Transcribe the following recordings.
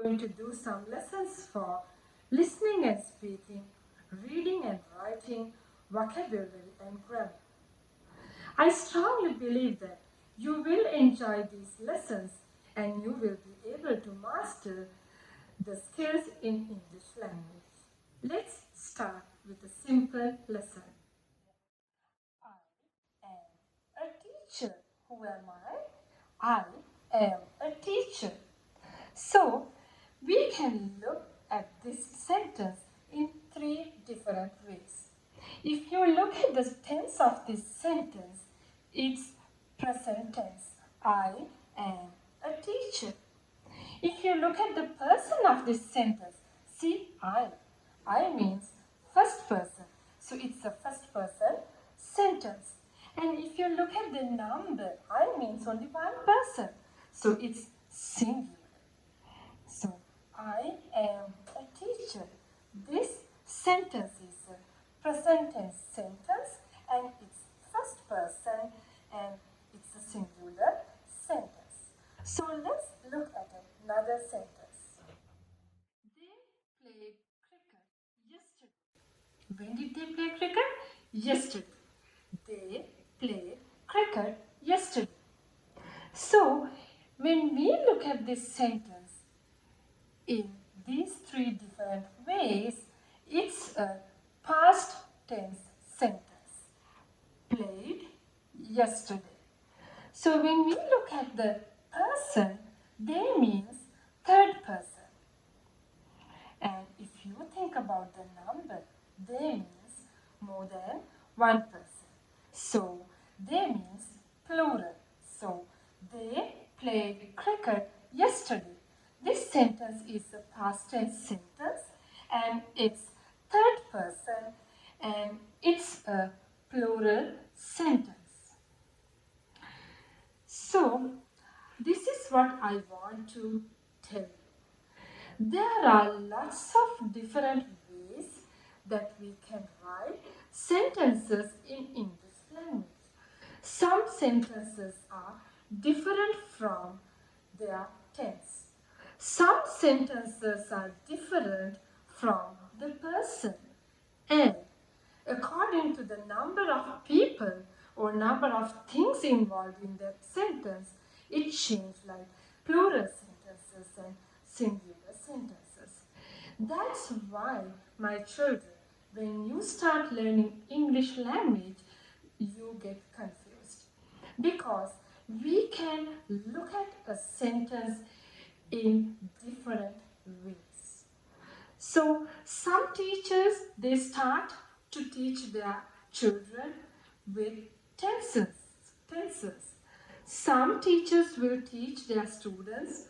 going to do some lessons for listening and speaking, reading and writing, vocabulary and grammar. I strongly believe that you will enjoy these lessons and you will be able to master the skills in English language. Let's start with a simple lesson. I am a teacher. Who am I? I am a teacher. So, we can look at this sentence in three different ways. If you look at the tense of this sentence, it's present tense. I am a teacher. If you look at the person of this sentence, see I. I means first person. So it's a first person sentence. And if you look at the number, I means only one person. So it's singular. So I am a teacher. This sentence is a present tense sentence and it's first person and it's a singular sentence. So let's look at another sentence. They played cricket yesterday. When did they play cricket? Yesterday. They played cricket yesterday. So when we look at this sentence in these three different ways, it's a past tense sentence. Played yesterday. So when we look at the person, they means third person. And if you think about the number, they means more than one person. So they means plural. So they played cricket yesterday. This sentence is a past tense sentence and it's third person and it's a plural sentence. So this is what I want to tell you. There are lots of different ways that we can write sentences in English language. Some sentences are different from their tense. Some sentences are different from the person. And according to the number of people or number of things involved in that sentence, it changes like plural sentences and singular sentences. That's why, my children, when you start learning English language, you get confused. Because we can look at a sentence in different ways. So some teachers, they start to teach their children with tenses. Some teachers will teach their students,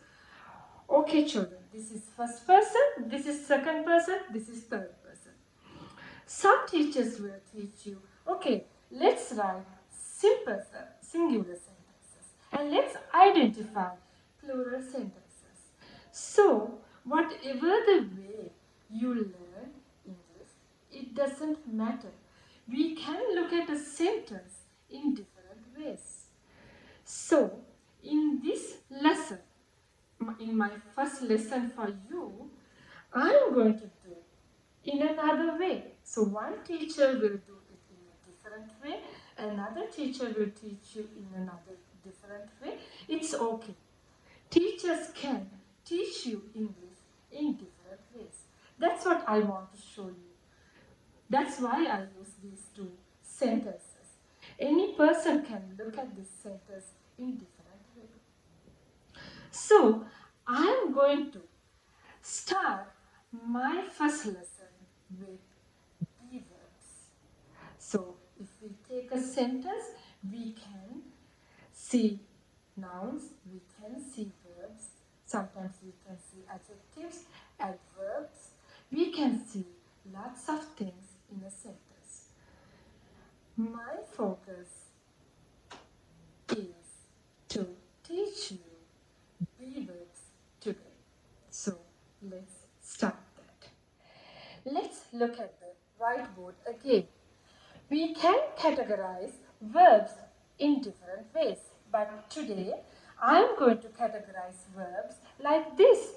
okay children, this is first person, this is second person, this is third person. Some teachers will teach you, okay, let's write simple singular sentences and let's identify plural sentences. So, whatever the way you learn English, it doesn't matter. We can look at a sentence in different ways. So, in this lesson, in my first lesson for you, I am going to do in another way. So, one teacher will do it in a different way, another teacher will teach you in another different way. It's okay. Teachers can teach you English in different ways. That's what I want to show you. That's why I use these two sentences. Any person can look at this sentence in different ways. So, I am going to start my first lesson with be verbs. So, if we take a sentence, we can see nouns, we can see verbs, sometimes we can see adjectives, adverbs, we can see lots of things in a sentence. My focus is to teach you be verbs today. So let's start that. Let's look at the whiteboard again. We can categorize verbs in different ways, but today I am going to categorize verbs like this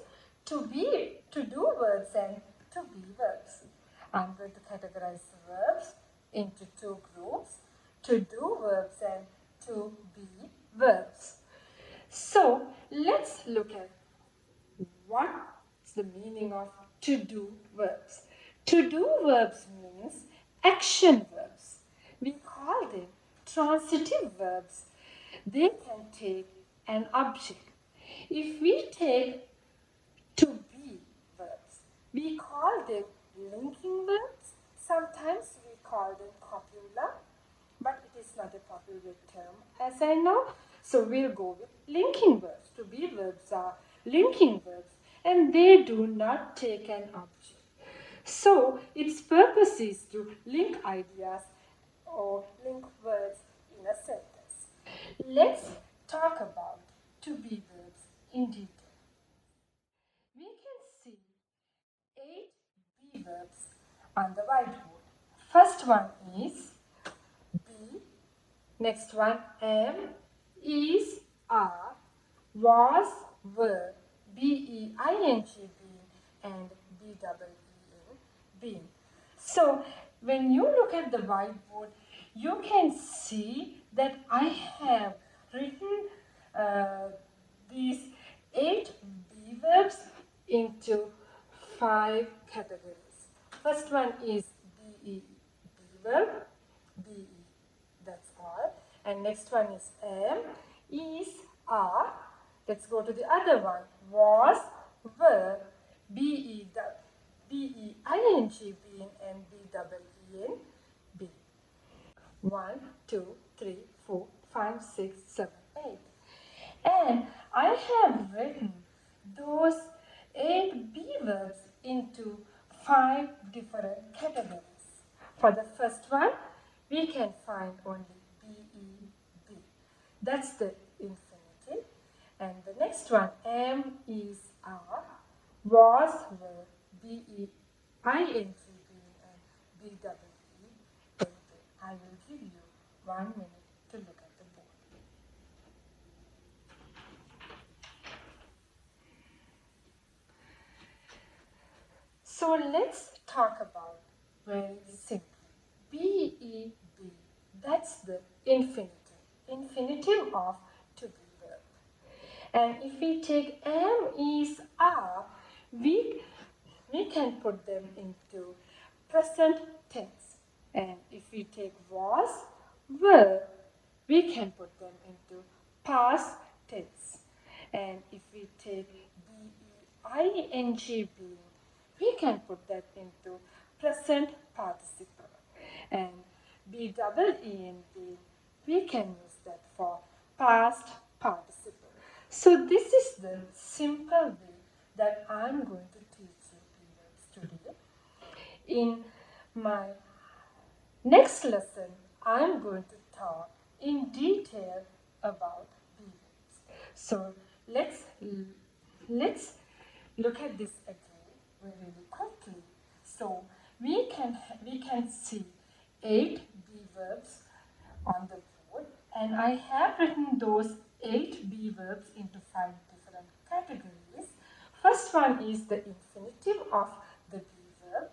to do verbs and to be verbs. I'm going to categorize verbs into two groups, to do verbs and to be verbs. So let's look at what's the meaning of to do verbs. To do verbs means action verbs. We call them transitive verbs. They can take an object. If we take to be verbs, we call them linking verbs. Sometimes we call them copula, but it is not a popular term as I know. So we'll go with linking verbs. To be verbs are linking verbs and they do not take an object. So its purpose is to link ideas or link words in a sentence. Let's talk about to be verbs in detail. We can see 8 be verbs on the whiteboard. First one is be, next one am, is, are, was, were, being, been, and been. So when you look at the whiteboard, you can see that I have written these 8 be verbs into 5 categories. First one is be verb, be, that's all. And next one is am, is, are. Let's go to the other one. Was, were, be, been, been, and been, been. 1, 2, 3, 4, 5, 6, 7, 8. And I have written those 8 be verbs into 5 different categories. For the first one, we can find only be. That's the infinitive. And the next one, am, is, are, was, were, be, been, and bwe. I will give you 1 minute to look at the board. So let's talk about very simply. Be, that's the infinitive of to be verb. And if we take am, is, are, we can put them into present tense. And if we take was, were, we can put them into past tense. And if we take being, being, we can put that into present participle. And be, we can use that for past participle. So this is the simple way that I'm going to teach you verbs today. In my next lesson, I'm going to talk in detail about verbs. So let's look at this again really quickly. So we can see 8 be verbs on the board, and I have written those 8 be verbs into 5 different categories. First one is the infinitive of the be verb.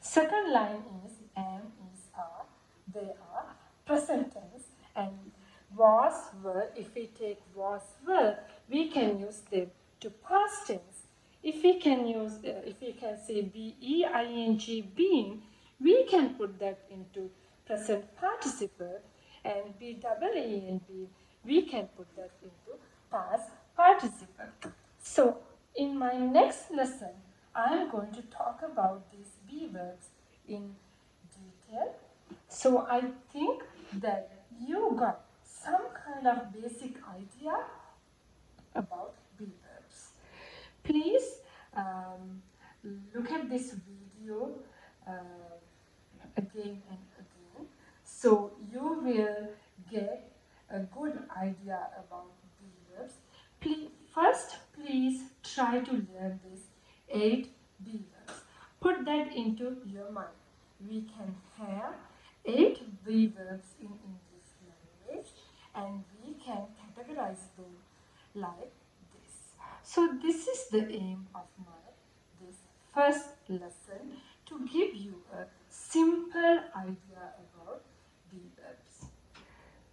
Second line is am, is, are. They are present tense, and was, were. If we take was, were, we can use them to past tense. If we can say being, being, we can put that into present participle, and being, we can put that into past participle. So in my next lesson, I am going to talk about these be verbs in detail. So I think that you got some kind of basic idea about be verbs. Please look at this video again and again, so you will get a good idea about be verbs. Please try to learn these 8 be verbs. Put that into your mind. We can have 8 be verbs in English language, and we can categorize them like this. So this is the aim of my first lesson to give you a simple idea about the verbs.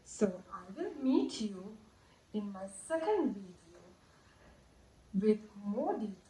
So I will meet you in my second video with more details